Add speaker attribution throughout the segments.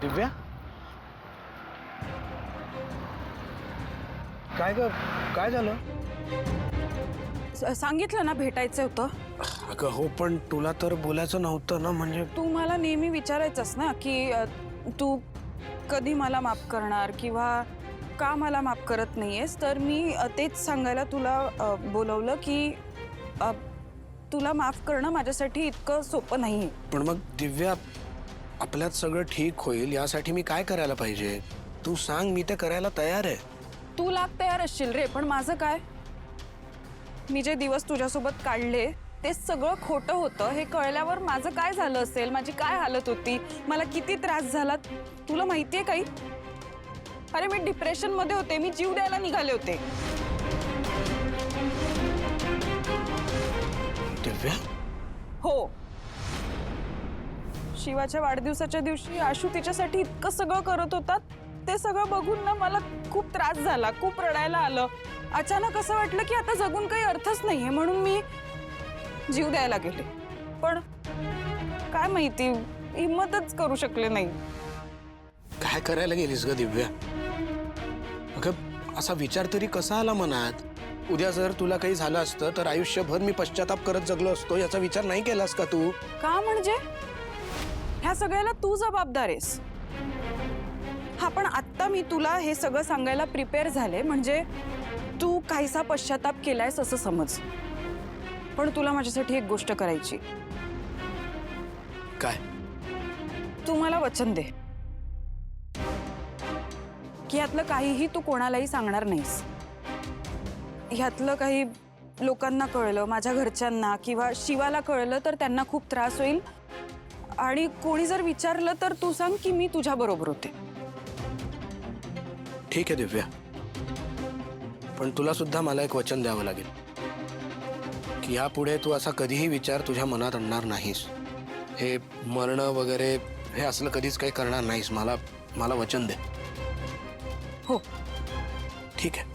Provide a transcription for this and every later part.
Speaker 1: दिव्या, काय ग, काय झालं?
Speaker 2: सांगितलं ना भेटायचं होतं.
Speaker 1: अगं हो, पण तुला तर बोलायचं नव्हतं ना. म्हणजे
Speaker 2: तू मला नेहमी विचारायचंस ना की तू कधी मला माफ करणार किंवा का मला माफ करत नाहीयेस. तर मी तेच सांगायला तुला बोलवलं की तुला माफ करणं माझ्यासाठी इतकं सोपं नाहीये.
Speaker 1: पण मग दिव्या, आपल्यात सगळं ठीक होईल यासाठी मी काय करायला पाहिजे? तू सांग, मी ते करायला तयार आहे.
Speaker 2: तू लाख तयार असशील रे, पण माझं काय? मी जे दिवस तुझ्यासोबत काढले ते सगळं खोटं होतं हे कळल्यावर माझं काय झालं असेल, माझी काय हालत होती, मला किती त्रास झाला तुला माहितीये काही? अरे मी डिप्रेशन मध्ये होते, मी जीव द्यायला निघाले होते.
Speaker 1: दिव्या,
Speaker 2: हो, शिवाच्या वाढदिवसाच्या दिवशी आशू तिच्यासाठी इतकं सगळं करत होता. ते सगळं बघून ना मला खूप त्रास झाला, खूप रडायला आलं. अचानक असं वाटलं की आता जगून काही अर्थच नाहीये, म्हणून मी जीव द्यायला गेले. पण काय माहिती, हिम्मतच करू शकले नाही.
Speaker 1: काय करायला गेलीस ग दिव्या? अगं असा विचार तरी कसा आला मनात? उद्या जर तुला काही झालं असतं तर आयुष्यभर मी पश्चाताप करत जगलो असतो, याचा विचार नाही केलास का तू?
Speaker 2: का म्हणजे? ह्या सगळ्याला तू जबाबदार आहेस. हा, पण आत्ता मी तुला हे सगळं सांगायला प्रिपेअर झाले म्हणजे तू काहीसा पश्चाताप केलायस असं समज. पण तुला माझ्यासाठी एक गोष्ट करायची.
Speaker 1: काय?
Speaker 2: तू मला वचन दे की ह्यातलं काहीही तू कोणालाही सांगणार नाहीस. ह्यातलं काही लोकांना कळलं, माझ्या घरच्यांना किंवा शिवाला कळलं तर त्यांना खूप त्रास होईल. आणि कोणी जर विचारलं तर तू सांग की मी तुझ्या बरोबर होते.
Speaker 1: ठीक आहे दिव्या, पण तुला सुद्धा मला एक वचन द्यावं लागेल की यापुढे तू असा कधीही विचार तुझ्या मनात आणणार नाहीस. हे मरणं वगैरे हे असलं कधीच काही करणार नाहीस. मला वचन दे.
Speaker 2: हो,
Speaker 1: ठीक आहे.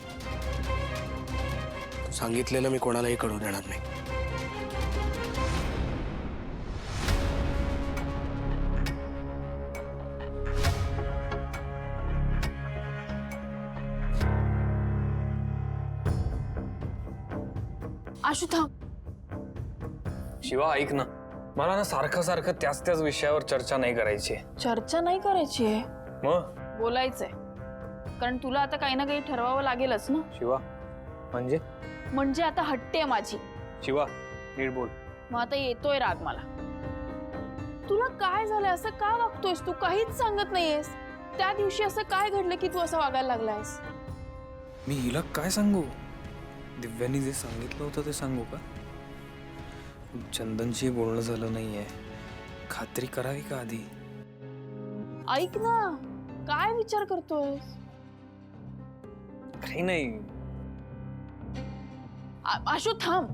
Speaker 1: सांगितलेलं मी कोणालाही कळू देणार नाही.
Speaker 2: आशू थांब.
Speaker 3: शिवा ऐक ना, मला ना सारखं सारखं त्याच विषयावर चर्चा नाही करायची.
Speaker 4: चर्चा नाही करायची आहे,
Speaker 3: मग
Speaker 4: बोलायचंय. कारण तुला आता काही ना काही ठरवावं लागेलच ना.
Speaker 3: शिवा
Speaker 4: म्हणजे आता हट्टी आहे माझी.
Speaker 3: शिवा नीट बोल.
Speaker 4: मग आता येतोय राग मला. तुला काय झालंय? असं का वागतोयस तू? काहीच सांगत नाहीयेस. त्या दिवशी असं काय घडलं की तू असं वागायला लागलायस?
Speaker 3: मी हिला काय सांगू? दिव्यानी जे सांगितलं होतं ते सांगू का? चंदनशी बोलणं झालं नाहीये, खात्री करावी का आधी?
Speaker 4: ऐक ना, काय विचार करतोयस?
Speaker 3: काही नाही.
Speaker 4: आशू थांब.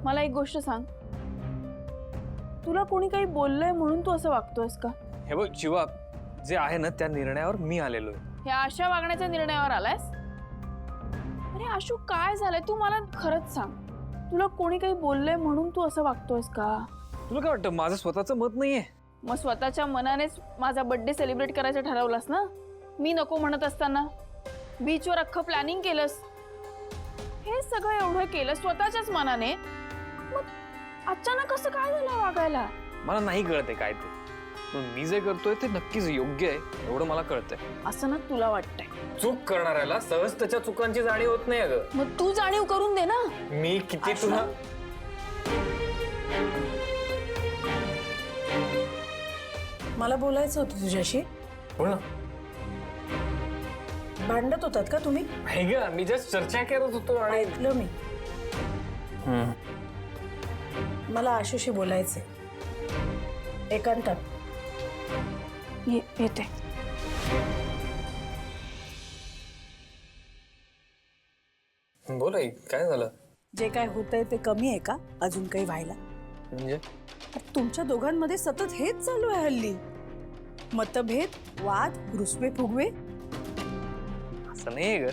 Speaker 4: मला एक गोष्ट सांग, तुला कोणी काही बोललंय म्हणून तू असं वागतोयस का?
Speaker 3: हे बघ शिवा, जे आहे ना त्या निर्णयावर मी आलेलोय.
Speaker 4: ह्या अशा वागण्याच्या निर्णयावर आलायस? अरे आशू, काय झालंय? तू मला खरंच सांग, तुला कोणी काही बोललंय म्हणून तू असं वागतोयस का?
Speaker 3: तुला काय वाटतं माझं स्वतःचं मत नाहीये?
Speaker 4: मग स्वतःच्या मनानेच माझा बर्थडे सेलिब्रेट करायचं ठरवलंस ना? मी नको म्हणत असताना बीचवर अख्खं प्लॅनिंग केलंस. हे सगळं एवढं केलं स्वतःच्याच मनाने, मग अचानक कसं काय झालं वागायला?
Speaker 3: मला नाही कळतंय काय ते. पण मी जे करतोय ते नक्कीच योग्य आहे एवढं मला कळतंय.
Speaker 4: असं ना तुला वाटतंय?
Speaker 3: चूक करणाऱ्याला सहज त्याच्या चुकांची जाणीव होत नाही अगं.
Speaker 4: मग तू जाणीव करून दे ना.
Speaker 3: मी किती तुला
Speaker 5: मला बोलायचं होतं तुझ्याशी.
Speaker 3: बोल ना.
Speaker 5: भांडत होतात का तुम्ही?
Speaker 3: हे ग, मी जस्ट चर्चा करत होतो आणि
Speaker 5: ऐकलं मी. मला आशूशी बोलायचंय एकांतात.
Speaker 4: येते.
Speaker 3: बोल आई, काय झालं?
Speaker 5: जे काय होतंय ते कमी आहे का अजून काही व्हायला?
Speaker 3: म्हणजे
Speaker 5: तुमच्या दोघांमध्ये सतत हेच चालू आहे हल्ली. मतभेद, वाद, रुसवे फुगवे.
Speaker 3: असं नाही ग.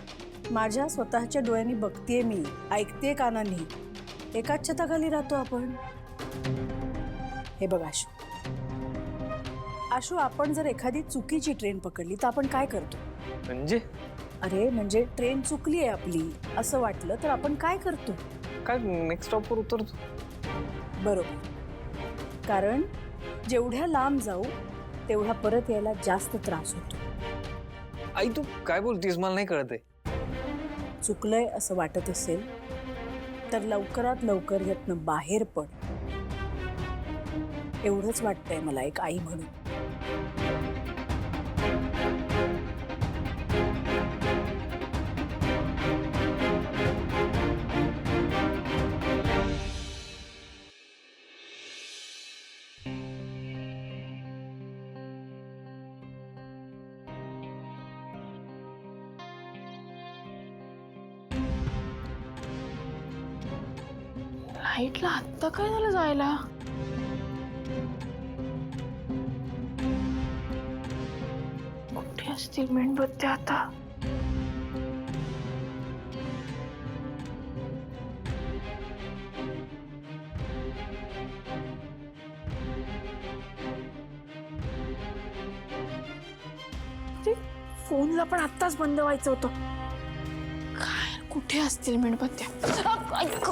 Speaker 5: माझ्या स्वतःच्या डोळ्यांनी बघतेय मी, ऐकतेय कानांनी. एकाच छताखाली राहतो आपण. हे बघ आशू, आशू, आपण जर एखादी चुकीची ट्रेन पकडली तर आपण काय करतो?
Speaker 3: म्हणजे
Speaker 5: अरे म्हणजे ट्रेन चुकली आहे आपली असं वाटलं तर आपण काय करतो?
Speaker 3: काय नेक्स्ट स्टॉपवर उतरतो.
Speaker 5: बरोबर, कारण जेवढ्या लांब जाऊ तेवढा परत यायला जास्त त्रास होतो.
Speaker 3: आई तू काय बोलतीस मला नाही कळत आहे.
Speaker 5: चुकलंय असं वाटत असेल तर लवकरात लवकर यातनं बाहेर पड, एवढंच वाटतंय मला एक आई म्हणून.
Speaker 4: लाईटला आत्ता काय झालं जायला? कुठे असतील मेणबत्त्या आता? ते फोनला पण आत्ताच बंद व्हायचं होतं. काय कुठे असतील मेणबत्त्या? ऐक.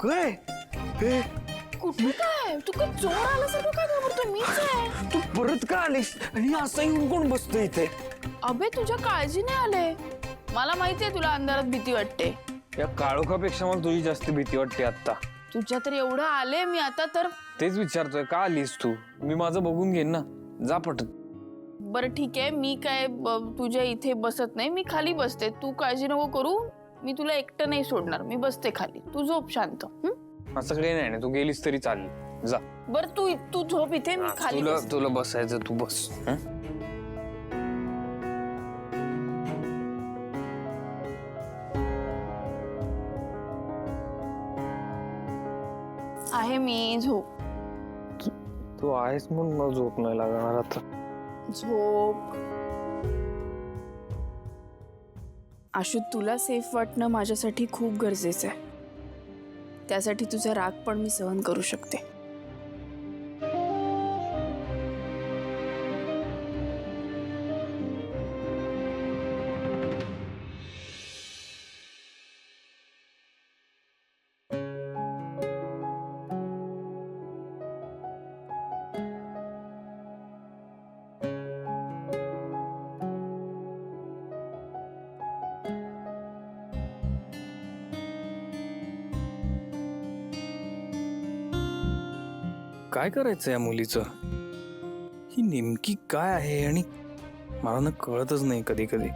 Speaker 3: काय
Speaker 4: कुठे काय तू काय जोर आल्यासारखं काय घाबरतो? मीच आहे.
Speaker 3: तू परत का आलीस आणि असं येऊन कोण बसतो इथे?
Speaker 4: अबे तुझ्या काळजीने आले. मला माहितीये तुला अंधारात भीती वाटते.
Speaker 3: या काळोखापेक्षा मला तुझी जास्त भीती वाटते आता.
Speaker 4: तुझ्या तर एवढं आले मी आता तर.
Speaker 3: तेच विचारतोय का आलीस तू? मी माझं बघून घेईन ना. जा पटत.
Speaker 4: बरं ठीक आहे, मी काय तुझ्या इथे बसत नाही, मी खाली बसते. तू काळजी नको करू, मी तुला एकटं नाही सोडणार. मी बसते खाली, तू झोप शांत.
Speaker 3: असं काही नाही, तू गेलीस तरी चालेल. जा.
Speaker 4: बरं तू झोप इथे, मी खाली बसते.
Speaker 3: तुला बसायचं तू बस.
Speaker 4: आहे मी, झोप.
Speaker 3: तू आहेस म्हणून मला झोप नाही लागणार आता.
Speaker 4: झोप. आशु, तुला सेफ वाटणं माझ्यासाठी खूप गरजेचं आहे. त्यासाठी तुझा राग पण मी सहन करू शकते.
Speaker 3: काय करायचं या मुलीचं? ही नेमकी काय आहे आणि मला ना कळतच नाही कधी कधी.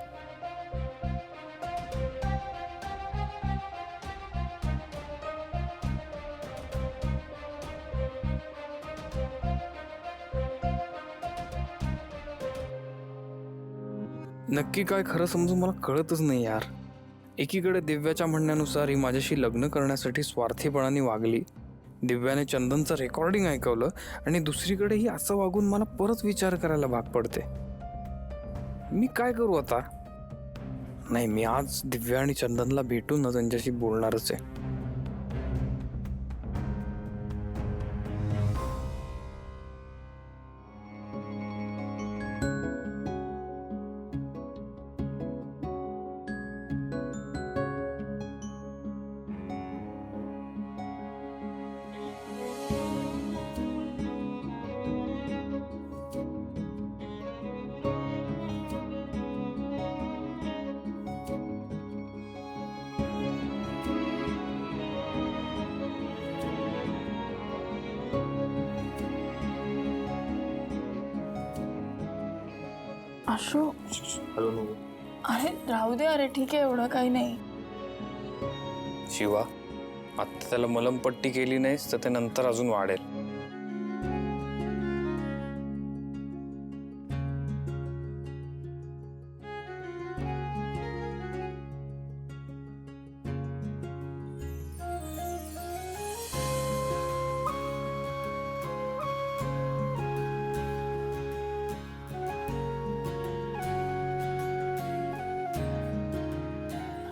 Speaker 3: नक्की काय खरं समजून मला कळतच नाही यार. एकीकडे दिव्याच्या म्हणण्यानुसार ही माझ्याशी लग्न करण्यासाठी स्वार्थीपणाने वागली. दिव्याने चंदनचं रेकॉर्डिंग ऐकवलं आणि दुसरीकडे ही असं वागून मला परत विचार करायला भाग पडते. मी काय करू आता? नाही, मी आज दिव्या आणि चंदनला भेटून ना त्यांच्याशी बोलणारच आहे.
Speaker 4: आशु,
Speaker 3: हॅलो नु.
Speaker 4: अरे राहू दे, अरे ठीक आहे, एवढं काही नाही.
Speaker 3: शिवा, आता त्याला मलमपट्टी केली नाहीस तर ते नंतर अजून वाढेल.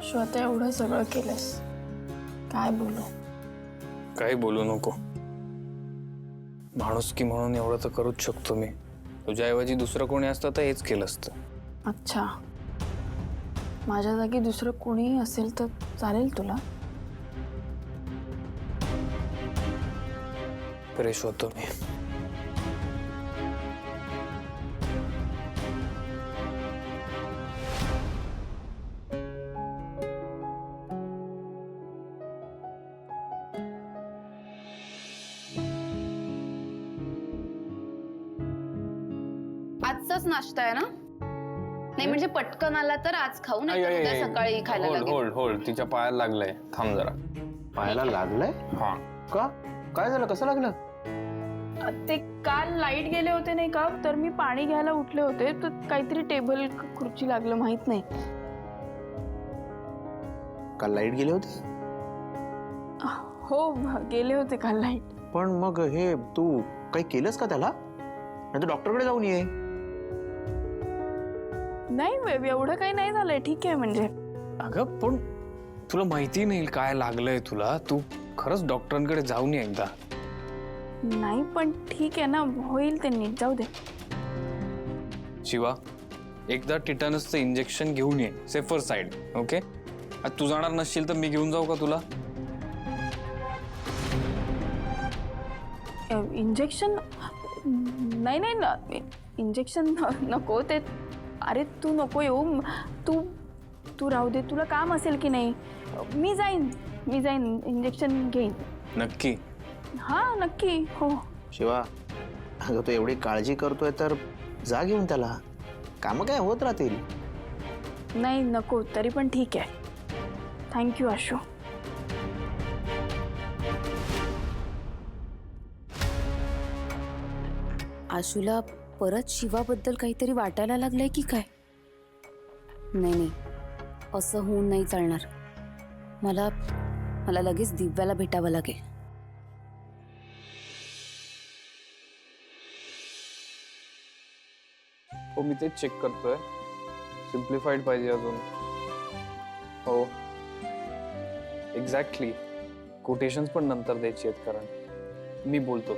Speaker 4: श्वेता, एवढं सगळं केलंस, काय बोलू?
Speaker 3: काही बोलू नको. माणुसकी म्हणून एवढं तर करूच शकतो मी. तुझ्याऐवजी दुसरं कोणी असतं तर हेच केलं असतं.
Speaker 4: अच्छा, माझ्या जागी दुसरं कोणीही असेल तर चालेल तुला?
Speaker 3: फ्रेश होतो मी.
Speaker 6: आजचाच नाश्ता आहे ना? नाही म्हणजे पटकन आला तर आज खाऊ, नाही तर उद्या सकाळी खायला लागेल.
Speaker 3: होल्ड, तिच्या पायाला लागलंय. थांब जरा.
Speaker 7: पाहायला लागलंय?
Speaker 3: हा.
Speaker 7: का? काय झालं? कसं लागलं?
Speaker 4: ते काल लाईट गेले होते नाही का, तर मी पाणी घ्यायला उठले होते, तर काहीतरी टेबल खुर्ची लागलं, माहित नाही.
Speaker 7: काल लाईट गेले होते?
Speaker 4: हो, गेले होते काल लाईट.
Speaker 7: पण मग हे तू काही केलंस का त्याला? नाही तर डॉक्टरकडे जाऊन ये.
Speaker 4: नाही, एवढं काही नाही झालंय, ठीक आहे. म्हणजे
Speaker 3: अगं पण तुला माहिती नाही काय लागलंय तुला. तू खरंच डॉक्टरांकडे जाऊन ये एकदा.
Speaker 4: नाही, पण ठीक आहे ना, होईल ते नीट, जाऊ दे.
Speaker 3: शिवा, एकदा टिटॅनसचं इंजेक्शन घेऊन ये, सेफर साईड. ओके, तू जाणार नसशील तर मी घेऊन जाऊ का तुला?
Speaker 4: इंजेक्शन? नाही नाही ना, इंजेक्शन नको ते. अरे तू नको येऊ, तू राहू दे. तुला काम असेल की नाही? मी जाईन इंजेक्शन घेईन.
Speaker 3: नक्की?
Speaker 4: हा नक्की, हो.
Speaker 7: शिवा, अगं तू एवढी काळजी करतोय तर जा घेऊन त्याला. कामं काय होत राहतील.
Speaker 4: नाही नको, तरी पण ठीक आहे. थँक्यू आशू.
Speaker 6: आशूला परत शिवाबद्दल काहीतरी वाटायला लागलंय की काय? नाही, असं होऊन नाही चालणार. मला लगेच दिव्याला भेटावं लागेल.
Speaker 3: हो, मी तेच चेक करतोय. सिम्प्लिफाईड पाहिजे अजून. हो, एक्झॅक्टली. कोटेशन्स पण नंतर द्यायची आहेत, कारण मी बोलतो.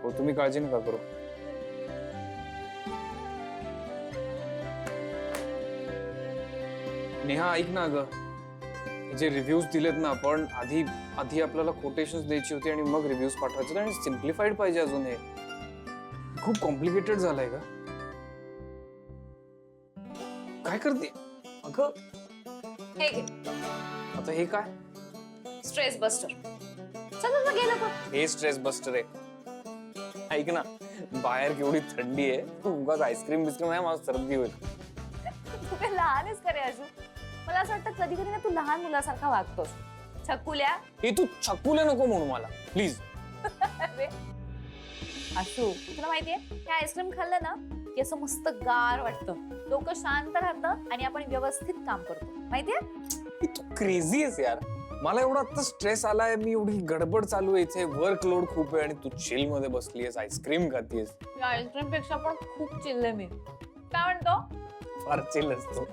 Speaker 3: हो, तुम्ही काळजी नका करू. नेहा, ऐक ना. अगं, जे रिव्ह्यूज दिलेत ना आपण, आधी आपल्याला कोटेशन्स द्यायची होती आणि मग रिव्ह्यूज पाठवायचे, आणि सिम्प्लिफाईड पाहिजे अजून. हे खूप कॉम्प्लिकेटेड झालंय का? काय करते अगं?
Speaker 6: हे घे,
Speaker 3: आता हे काय?
Speaker 6: Stress buster. चल गेलं पण.
Speaker 3: हे स्ट्रेस बस्टर आहे. ऐक ना, बाहेर केवढी थंडी आहे. उगाच आईस्क्रीम बिस्क्रीम आहे, मला सर्दी होईल.
Speaker 8: तू काय लहानच करे अजून. मला असं वाटतं कधी कधी ना तू लहान मुलासारखा वागतोस. छकुल्या.
Speaker 3: हे तू छकुले नको म्हणू मला, प्लीज.
Speaker 8: अरे आशू, तुला माहितीये हे आईस्क्रीम खाल्लं ना की असं मस्त गार वाटतं, डोकं शांत राहतं आणि आपण व्यवस्थित काम करतो, माहितीये?
Speaker 3: तू क्रेझी आहेस यार. मला एवढा आता स्ट्रेस आलाय, मी एवढी गडबड चालू आहे इथे, वर्कलोड खूप आहे, आणि तू चिल मध्ये बसलीयस, आईस्क्रीम खातीयस.
Speaker 8: आईस्क्रीम पेक्षा पण खूप चिल्ले मी. काय म्हणतो?
Speaker 3: फार चिल असतो.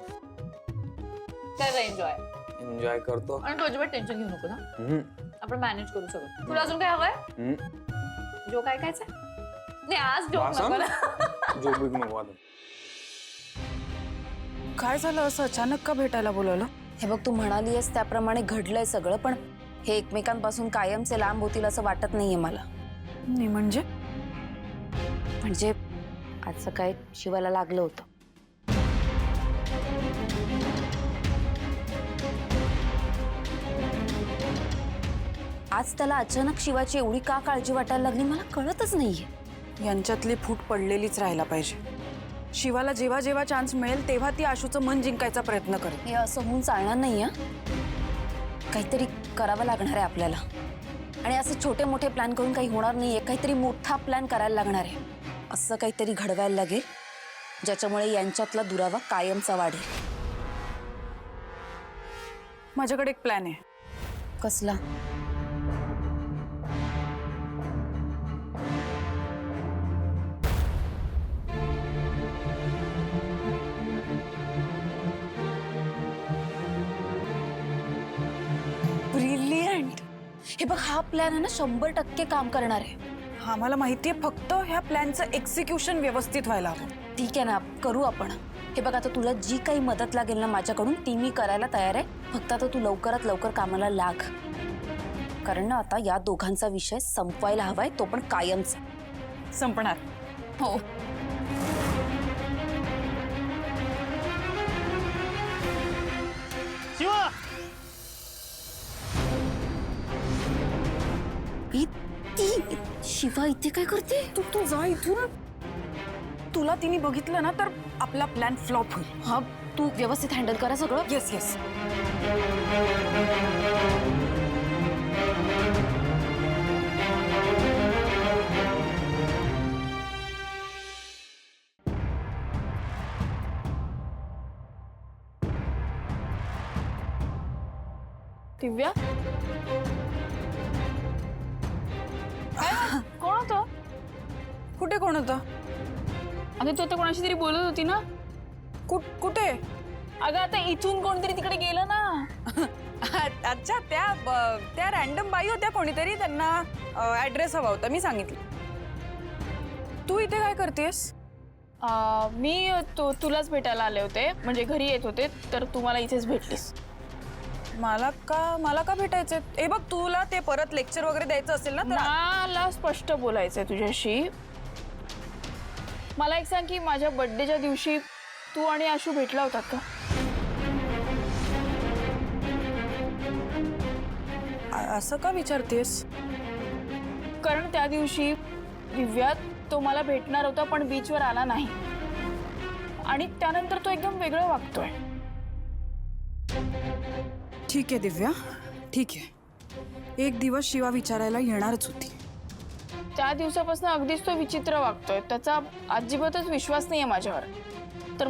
Speaker 8: काय एन्जॉय
Speaker 3: एन्जॉय करतो.
Speaker 8: आणि तू अजिबात टेन्शन घेऊ नको ना, आपण मॅनेज करू सगळं. तुला अजून काय हवंय? जो काय खायचंय? नाही, आज जोक नको ना.
Speaker 3: जो बिग नको आता.
Speaker 2: काय झालं, असं अचानक का भेटायला बोलवलं?
Speaker 6: हे बघ, तू म्हणालीयस त्याप्रमाणे घडलंय सगळं, पण हे एकमेकांपासून कायमचे लांब होतील असं वाटत नाहीये मला.
Speaker 2: नाही म्हणजे?
Speaker 6: म्हणजे आज सकाळी शिवाला लागलं होतं. आज त्याला अचानक शिवाची एवढी का काळजी वाटायला लागली मला कळतच नाहीये.
Speaker 2: यांच्यातली फूट पडलेलीच राहायला पाहिजे. शिवाला जेव्हा जेव्हा चान्स मिळेल तेव्हा ती आशूचं मन जिंकायचा प्रयत्न करेल.
Speaker 6: हे असं होऊन चालणार नाही. काहीतरी करावं लागणार आहे आपल्याला. आणि असे छोटे मोठे प्लॅन करून काही होणार नाहीये. काहीतरी मोठा प्लॅन करायला लागणार आहे. असं काहीतरी घडवायला लागेल ज्याच्यामुळे यांच्यातला दुरावा कायमचा वाढेल.
Speaker 2: माझ्याकडे एक प्लॅन आहे.
Speaker 6: कसला? ब्रिलियंट. हे बघ, हा प्लॅन आहे ना 100% काम करणार आहे.
Speaker 2: हा मला माहितीये, फक्त ह्या प्लॅनचं एक्झिक्युशन व्यवस्थित व्हायला हवं.
Speaker 6: ठीक आहे ना, करू आपण. हे बघ, आता तुला जी काही मदत लागेल ना माझ्याकडून ती मी करायला तयार आहे. फक्त आता तू लवकरात लवकर कामाला लाग. कारण ना आता या दोघांचा विषय संपवायला हवाय, तो पण कायमचा.
Speaker 2: संपणार.
Speaker 6: हो. शिवा इथे काय करते?
Speaker 2: तू जा इथून. तुला तिने बघितलं ना तर आपला प्लॅन फ्लॉप होईल.
Speaker 6: हा, तू व्यवस्थित हँडल करा सगळं.
Speaker 2: Yes yes.
Speaker 4: दिव्या, कोण होतं?
Speaker 2: कुठे कोण होतं?
Speaker 4: अगं तू आता कोणाशी तरी बोलत होती ना.
Speaker 2: कुठे?
Speaker 4: अगं आता इथून कोणतरी तिकडे गेलं ना.
Speaker 2: अच्छा, त्या रॅन्डम बाई होत्या कोणीतरी, त्यांना ऍड्रेस हवा होता, मी सांगितलं. तू इथे काय करतेस?
Speaker 4: मी तुलाच भेटायला आले होते, म्हणजे घरी येत होते तर तू मला इथेच भेटलीस.
Speaker 2: मला का भेटायचंय? हे बघ, तुला ते परत लेक्चर वगैरे द्यायचं असेल ना तर
Speaker 4: मला स्पष्ट बोलायचंय तुझ्याशी. मला एक सांग की माझ्या बर्थडेच्या दिवशी तू आणि आशू भेटला होतात का?
Speaker 2: असं का विचारतेस?
Speaker 4: कारण त्या दिवशी दिव्या तो मला भेटणार होता पण बीचवर आला नाही आणि त्यानंतर तो एकदम वेगळं वागतोय.
Speaker 2: ठीक आहे दिव्या, ठीक आहे. एक दिवस शिवा विचारायला येणारच होती.
Speaker 4: त्या दिवसापासून अगदीच तो विचित्र वागतोय. त्याचा अजिबातच विश्वास नाहीये माझ्यावर. तर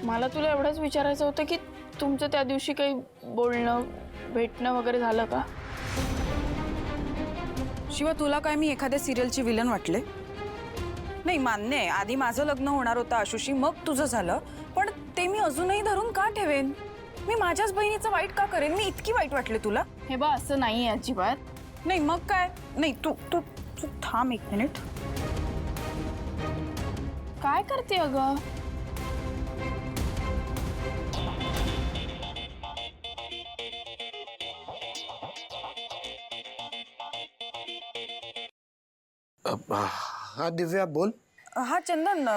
Speaker 4: मला तुला एवढंच विचारायचं होतं की तुमचं त्या दिवशी काही बोलणं भेटणं वगैरे झालं का?
Speaker 2: शिवा, तुला काय मी एखाद्या सिरियलची विलन वाटले? नाही, मान्य आहे, आधी माझं लग्न होणार होतं आशुशी, मग तुझं झालं. पण ते मी अजूनही धरून का ठेवेन? मी माझ्याच बहिणीचं वाईट का करेन? मी इतकी वाईट वाटले तुला?
Speaker 4: हे बा, असं नाहीये अजिबात.
Speaker 2: नाही मग काय? नाही, तू तू तू थांब एक मिनिट.
Speaker 4: काय करते अगं?
Speaker 1: हा दिव्या, बोल.
Speaker 2: हा चंदन,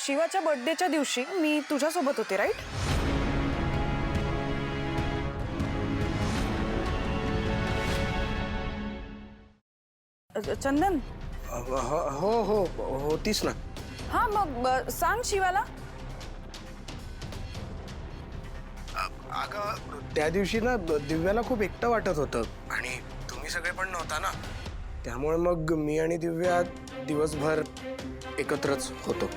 Speaker 2: शिवाच्या बर्थडेच्या दिवशी मी तुझ्यासोबत होते, राईट? चंदन.
Speaker 1: हो होतीस ना.
Speaker 2: हा, मग सांग शिवाला.
Speaker 1: अगं त्या दिवशी ना दिव्याला खूप एकटं वाटत होतं आणि तुम्ही सगळे पण नव्हता ना, त्यामुळे मग मी आणि दिव्या दिवसभर एकत्रच होतो.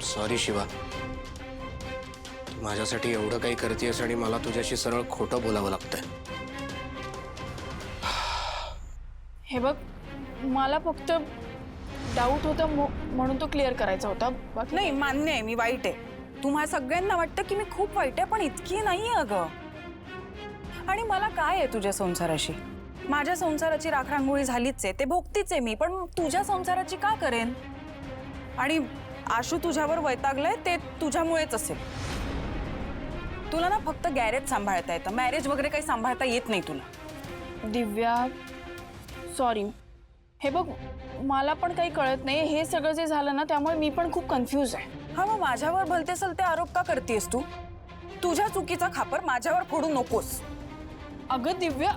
Speaker 1: सॉरी शिवा, तू माझ्यासाठी एवढं काही करतेस आणि मला तुझ्याशी सरळ खोटं बोलावं लागतंय.
Speaker 4: हे बघ, मला फक्त डाऊट होता म्हणून तो क्लिअर करायचा होता. बाकी
Speaker 2: नाही, मान्य आहे, मी वाईट आहे. तुम्हाला सगळ्यांना वाटतं की मी खूप वाईट आहे, पण इतकी नाही आहे अगं. आणि मला काय आहे तुझ्या संसाराशी? माझ्या संसाराची राखरांगोळी झालीच आहे, ते भोगतीच आहे मी, पण तुझ्या संसाराची का करेन? आणि आशू तुझ्यावर वैतागलंय ते तुझ्यामुळेच असेल. तुला ना फक्त गॅरेज सांभाळता येतं, मॅरेज वगैरे काही सांभाळता येत नाही तुला.
Speaker 4: दिव्या, सॉरी. हे बघ, मला पण काही कळत नाही. हे सगळं जे झालं ना त्यामुळे मी पण खूप कन्फ्यूज आहे.
Speaker 2: हा, मग माझ्यावर भलते सलते आरोप का करतेस तू? तुझ्या चुकीचा खापर माझ्यावर फोडू नकोस.
Speaker 4: अगं दिव्या,